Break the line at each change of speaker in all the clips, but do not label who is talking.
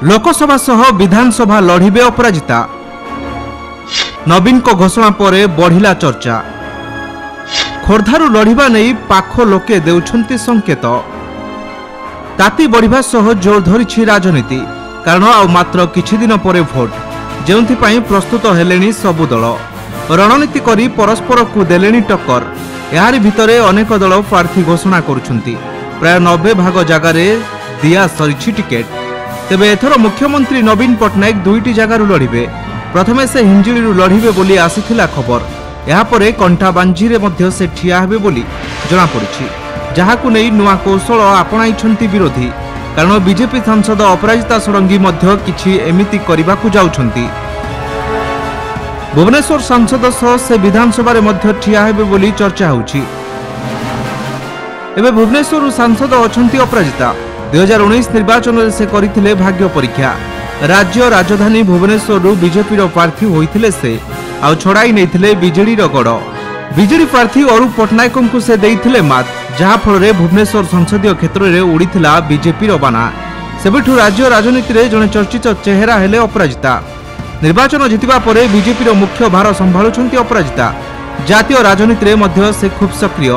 लोकसभा सह विधानसभा लढ़िबे अपराजिता। नवीन को घोषणा पर बढ़िला चर्चा। खोर्धारू लढ़िबा नहीं पाख लोके देउछंती संकेत। ताती बढ़िबा सह जोर धरिछि राजनीति, कारण आउ मात्र किछि दिन पर भोट, जेउंथिपाई प्रस्तुत हेलेनी सबु दल। रणनीति करी परस्पर को देलेनी टक्कर। यारि भितरे अनेक दल प्रार्थी घोषणा करुछंती। प्राय 90 भाग जगार दिया सरिछि टिकेट। तेबे एथर मुख्यमंत्री नवीन पट्टनायक दुईटी जगारू लढ़िबे। प्रथमे से हिंजिळीरू लढ़िबे बोली आसिथिला खबर। यापरे कंठाबांझी रे मध्य से ठिया हेबे बोली जणा पड़िछि, जहाकु नै नुआ कौशल आपणाइछंती विरोधी। कारण बीजेपी सांसद अपराजिता षडंगी मध्य किछि एमिति करिबाकु जाउछंती। भुवनेश्वर सांसद सह से विधानसभा रे मध्य ठिया हेबे बोली चर्चा होउछि। एबे भुवनेश्वर सांसद अछंती अपराजिता। 2019 निर्वाचन में से करथिले भाग्य परीक्षा। राज्य राजधानी भुवनेश्वर बीजेपी प्रार्थी होइथिले से आउ छड़ाई नैथिले बीजेडी गड़। बीजेडी प्रार्थी अरूप पट्टनायक को से देइथिले मात, जहा फल भुवनेश्वर संसदीय क्षेत्र में उड़ीथिला बीजेपी बाना। सेबेठु राज्य राजनीति में जड़े चर्चित चेहरा हेले अपराजिता। निर्वाचन जितिबा परे बीजेपी मुख्य भार संभाळुछंती अपराजिता। जातीय राजनीति में मध्य से खूब सक्रिय।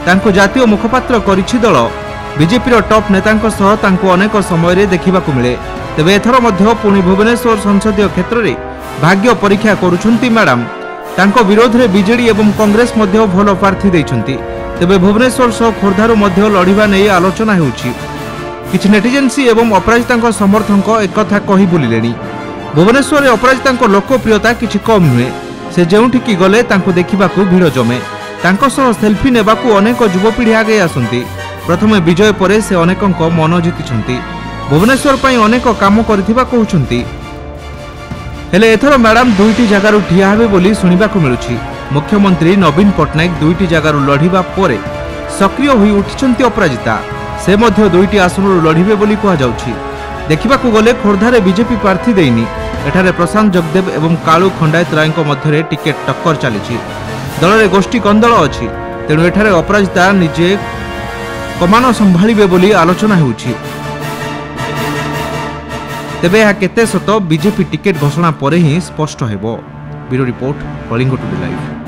तांको जातीय मुखपात्र करिछि दल। बीजेपी टॉप नेतांको सह तांको अनेक समय देखिबाकु मिले। तेबे एथर मध्य पुणी भुवनेश्वर संसदीय क्षेत्र में भाग्य परीक्षा करुछंती मैडम। तांको विरोध में बीजेडी एवं कांग्रेस मध्य भल प्रार्थी दैछंती। तेबे भुवनेश्वर सह खोर्धारू मध्य लढ़िबा नै आलोचना हेउछि। किछि नेटिजेंसी एवं अपराजितांको समर्थक एकथा कहि बुलिलेनी। भुवनेश्वर अपराजितांको लोकप्रियता किछि कम नुहे। से जेउठिकी गले तांको देखिबाकु भिड़ जमे। तांको सह सेल्फी नेबाकु अनेक युवपीढ़ी आगे आसंती। प्रथमे विजय परे से अनेकंक मन जीतिछंती। भुवनेश्वर पई अनेक काम करिथिबा कहउछंती। हेले एथर मैडम दुईटी जगारू ठिया हेबे बोली सुनिबाकु मिलुछि। मुख्यमंत्री नवीन पट्टनायक दुईटी जगारू लढ़िबा परे सक्रिय होई उठिछंती अपराजिता। से मध्य दुईटी आसनरू लढ़िबे बोली कहा जाउछि। देखिबाकु गले खोर्धारे बीजेपी प्रार्थी देइनी। एठारे प्रशांत जगदेव एवं कालू खंडायत रायଙ୍କ मध्यरे टिकेट टक्कर चलिछि। दलरे गोष्ठी कंदल अछि, तेणु एठारे अपराजिता निजे कमान संभाळिबे बोली आलोचना हेउछि। तेबे यह केते सत बीजेपी टिकेट घोषणा परे ही स्पष्ट हेबो। Bureau report, Kalinga today live.